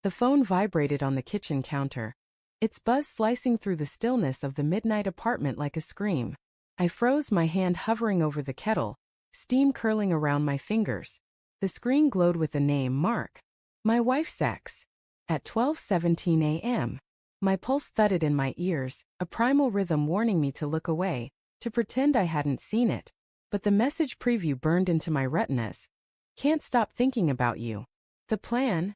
The phone vibrated on the kitchen counter, its buzz slicing through the stillness of the midnight apartment like a scream. I froze, my hand hovering over the kettle, steam curling around my fingers. The screen glowed with the name Mark. My wife's ex. At 12:17 a.m. My pulse thudded in my ears, a primal rhythm warning me to look away, to pretend I hadn't seen it. But the message preview burned into my retinas. Can't stop thinking about you. The plan?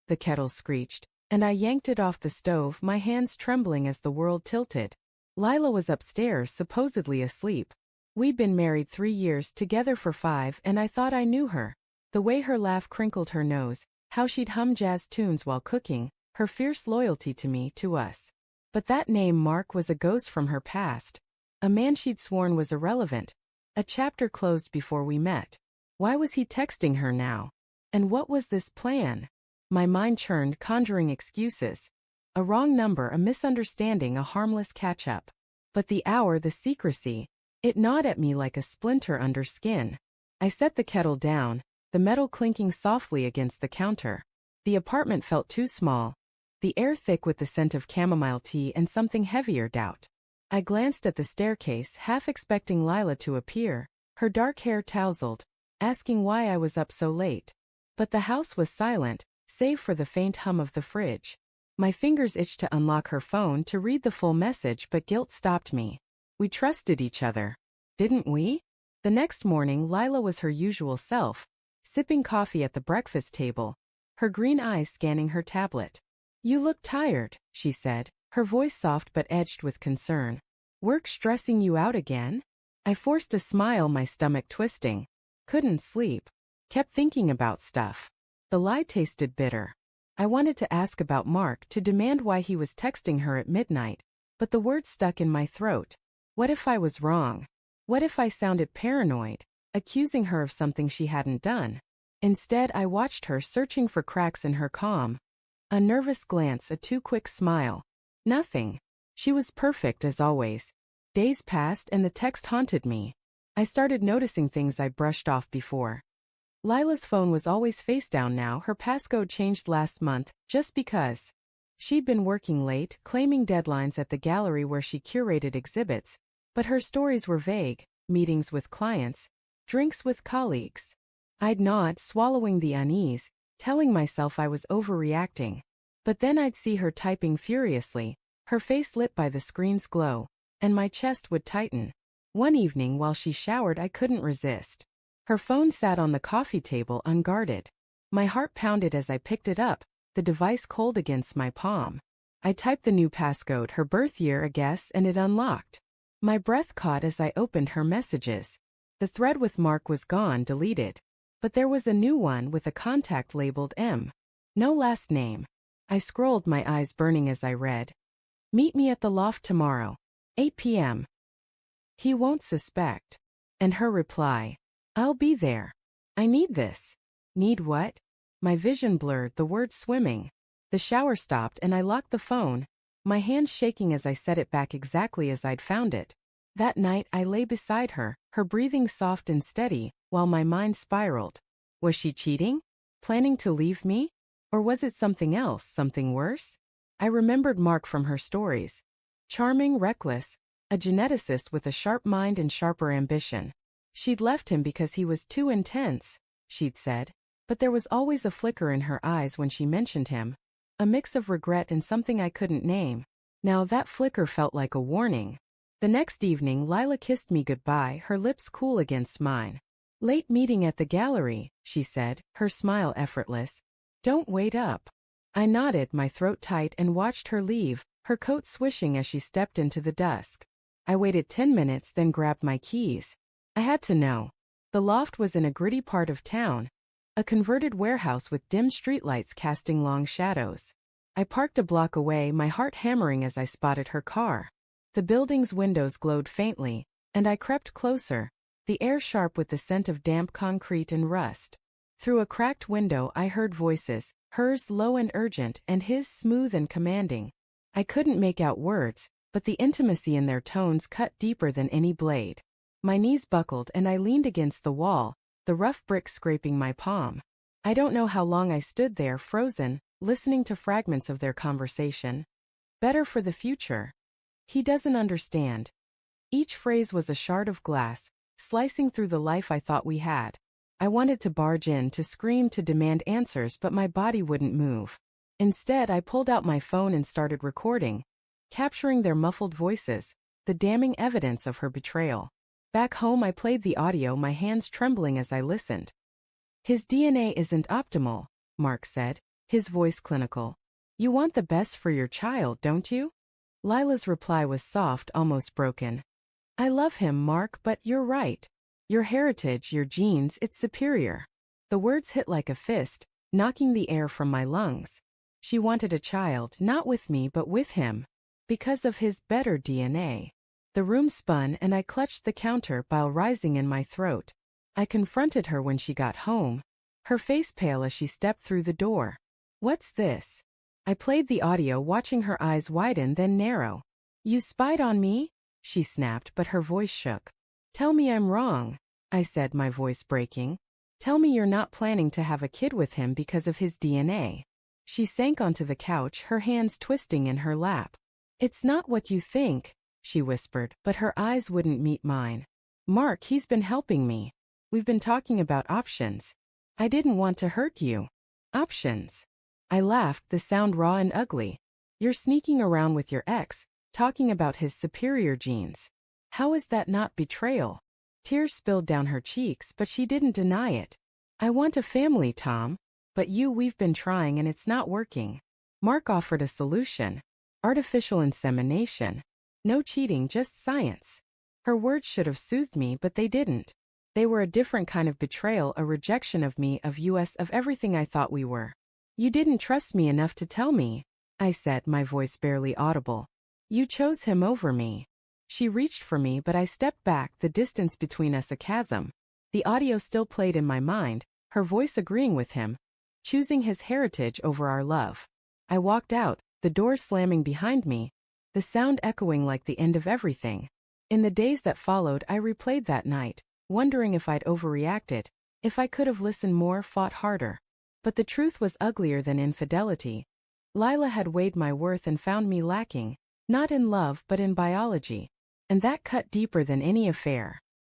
The kettle screeched, and I yanked it off the stove, my hands trembling as the world tilted. Lila was upstairs, supposedly asleep. We'd been married 3 years, together for 5, and I thought I knew her. The way her laugh crinkled her nose, how she'd hum jazz tunes while cooking, her fierce loyalty to me, to us. But that name Mark was a ghost from her past. A man she'd sworn was irrelevant. A chapter closed before we met. Why was he texting her now? And what was this plan? My mind churned, conjuring excuses. A wrong number, a misunderstanding, a harmless catch-up. But the hour, the secrecy, it gnawed at me like a splinter under skin. I set the kettle down, the metal clinking softly against the counter. The apartment felt too small, the air thick with the scent of chamomile tea and something heavier, doubt. I glanced at the staircase, half expecting Lila to appear, her dark hair tousled, asking why I was up so late. But the house was silent, save for the faint hum of the fridge. My fingers itched to unlock her phone to read the full message, but guilt stopped me. We trusted each other, didn't we? The next morning, Lila was her usual self, sipping coffee at the breakfast table, her green eyes scanning her tablet. "You look tired," she said, her voice soft but edged with concern. "Work stressing you out again?" I forced a smile, my stomach twisting. Couldn't sleep. Kept thinking about stuff. The lie tasted bitter. I wanted to ask about Mark, to demand why he was texting her at midnight, but the words stuck in my throat. What if I was wrong? What if I sounded paranoid, accusing her of something she hadn't done? Instead, I watched her, searching for cracks in her calm. A nervous glance, a too quick smile. Nothing. She was perfect as always. Days passed and the text haunted me. I started noticing things I'd brushed off before. Lila's phone was always face down now, her passcode changed last month, just because. She'd been working late, claiming deadlines at the gallery where she curated exhibits, but her stories were vague: meetings with clients, drinks with colleagues. I'd nod, swallowing the unease, telling myself I was overreacting. But then I'd see her typing furiously, her face lit by the screen's glow, and my chest would tighten. One evening while she showered, I couldn't resist. Her phone sat on the coffee table unguarded. My heart pounded as I picked it up, the device cold against my palm. I typed the new passcode, her birth year, a guess, and it unlocked. My breath caught as I opened her messages. The thread with Mark was gone, deleted. But there was a new one with a contact labeled M. No last name. I scrolled, my eyes burning as I read. "Meet me at the loft tomorrow, 8 p.m. He won't suspect." And her reply, "I'll be there. I need this." Need what? My vision blurred, the words swimming. The shower stopped and I locked the phone, my hands shaking as I set it back exactly as I'd found it. That night I lay beside her, her breathing soft and steady, while my mind spiraled. Was she cheating? Planning to leave me? Or was it something else, something worse? I remembered Mark from her stories. Charming, reckless, a geneticist with a sharp mind and sharper ambition. She'd left him because he was too intense, she'd said, but there was always a flicker in her eyes when she mentioned him. A mix of regret and something I couldn't name. Now that flicker felt like a warning. The next evening, Lila kissed me goodbye, her lips cool against mine. "Late meeting at the gallery," she said, her smile effortless. "Don't wait up." I nodded, my throat tight, and watched her leave, her coat swishing as she stepped into the dusk. I waited 10 minutes, then grabbed my keys. I had to know. The loft was in a gritty part of town, a converted warehouse with dim streetlights casting long shadows. I parked a block away, my heart hammering as I spotted her car. The building's windows glowed faintly, and I crept closer, the air sharp with the scent of damp concrete and rust. Through a cracked window I heard voices, hers low and urgent, and his smooth and commanding. I couldn't make out words, but the intimacy in their tones cut deeper than any blade. My knees buckled and I leaned against the wall, the rough brick scraping my palm. I don't know how long I stood there, frozen, listening to fragments of their conversation. Better for the future. He doesn't understand. Each phrase was a shard of glass, slicing through the life I thought we had. I wanted to barge in, to scream, to demand answers, but my body wouldn't move. Instead, I pulled out my phone and started recording, capturing their muffled voices, the damning evidence of her betrayal. Back home, I played the audio, my hands trembling as I listened. His DNA isn't optimal, Mark said, his voice clinical. You want the best for your child, don't you? Lila's reply was soft, almost broken. I love him, Mark, but you're right. Your heritage, your genes, it's superior. The words hit like a fist, knocking the air from my lungs. She wanted a child, not with me but with him. Because of his better DNA. The room spun and I clutched the counter, bile rising in my throat. I confronted her when she got home, her face pale as she stepped through the door. What's this? I played the audio, watching her eyes widen then narrow. You spied on me? She snapped, but her voice shook. Tell me I'm wrong, I said, my voice breaking. Tell me you're not planning to have a kid with him because of his DNA. She sank onto the couch, her hands twisting in her lap. It's not what you think, she whispered, but her eyes wouldn't meet mine. Mark, he's been helping me. We've been talking about options. I didn't want to hurt you. Options. I laughed, the sound raw and ugly. You're sneaking around with your ex, talking about his superior genes. How is that not betrayal? Tears spilled down her cheeks, but she didn't deny it. I want a family, Tom. But we've been trying and it's not working. Mark offered a solution. Artificial insemination. No cheating, just science. Her words should have soothed me, but they didn't. They were a different kind of betrayal, a rejection of me, of us, of everything I thought we were. You didn't trust me enough to tell me, I said, my voice barely audible. You chose him over me. She reached for me, but I stepped back, the distance between us a chasm. The audio still played in my mind, her voice agreeing with him, choosing his heritage over our love. I walked out, the door slamming behind me, the sound echoing like the end of everything. In the days that followed, I replayed that night, wondering if I'd overreacted, if I could have listened more, fought harder. But the truth was uglier than infidelity. Lila had weighed my worth and found me lacking, not in love but in biology. And that cut deeper than any affair.